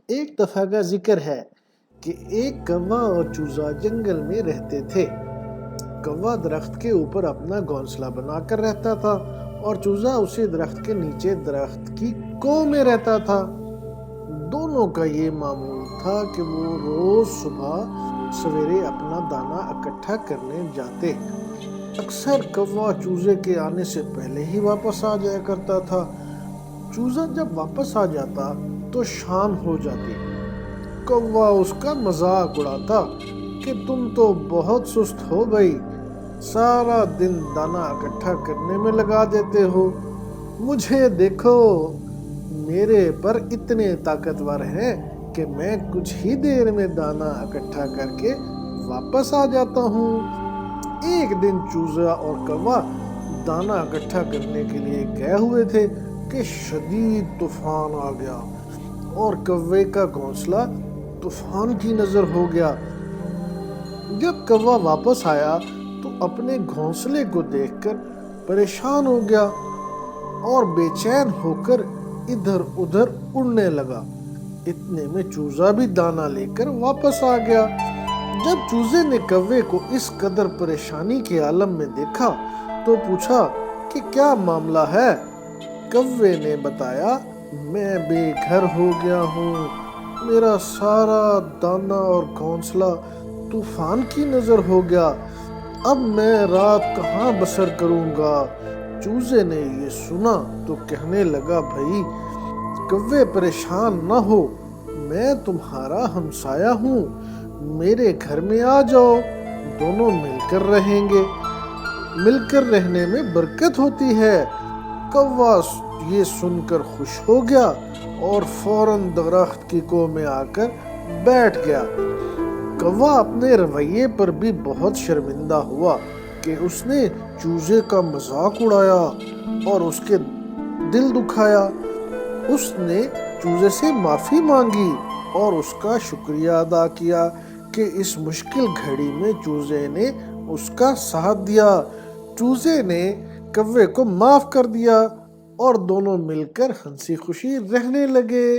ایک دفعہ کا ذکر ہے کہ ایک کوا اور چوزا جنگل میں رہتے تھے۔ کوا درخت کے اوپر اپنا گھونسلہ بنا کر رہتا تھا اور چوزا اسی درخت کے نیچے درخت کی کو میں رہتا تھا۔ دونوں کا یہ معمول تھا کہ وہ روز صبح سویرے اپنا دانہ اکٹھا کرنے جاتے۔ اکثر کوا چوزے کے آنے سے پہلے ہی واپس آ جایا کرتا تھا۔ چوزا جب واپس آ جاتا تو شام ہو جاتی۔ کوا اس کا مذاق اڑاتا کہ تم تو بہت سست ہو گئی، سارا دن دانہ اکٹھا کرنے میں لگا دیتے ہو، مجھے دیکھو، میرے پر اتنے طاقتور ہیں کہ میں کچھ ہی دیر میں دانہ اکٹھا کر کے واپس آ جاتا ہوں۔ ایک دن چوزا اور کوا دانہ اکٹھا کرنے کے لیے گئے ہوئے تھے کہ شدید طوفان آ گیا اور کوے کا گھونسلہ طوفان کی نظر ہو گیا۔ جب کوا واپس آیا تو اپنے گھونسلے کو دیکھ کر پریشان ہو گیا اور بے چین ہو کر ادھر ادھر اڑنے لگا۔ اتنے میں چوزا بھی دانہ لے کر واپس آ گیا۔ جب چوزے نے کوے کو اس قدر پریشانی کے عالم میں دیکھا تو پوچھا کہ کیا معاملہ ہے؟ کوے نے بتایا، میں بے گھر ہو گیا ہوں، میرا سارا دانہ اور گھونسلہ طوفان کی نظر ہو گیا، اب میں رات کہاں بسر کروں گا؟ چوزے نے یہ سنا تو کہنے لگا، بھائی کوے پریشان نہ ہو، میں تمہارا ہمسایہ ہوں، میرے گھر میں آ جاؤ، دونوں مل کر رہیں گے، مل کر رہنے میں برکت ہوتی ہے۔ کوا یہ سن کر خوش ہو گیا اور فوراً درخت کی کو میں آ کر بیٹھ گیا۔ کوا اپنے رویے پر بھی بہت شرمندہ ہوا کہ اس نے چوزے کا مذاق اڑایا اور اس کے دل دکھایا۔ اس نے چوزے سے معافی مانگی اور اس کا شکریہ ادا کیا کہ اس مشکل گھڑی میں چوزے نے اس کا ساتھ دیا۔ چوزے نے کوے کو معاف کر دیا اور دونوں مل کر ہنسی خوشی رہنے لگے۔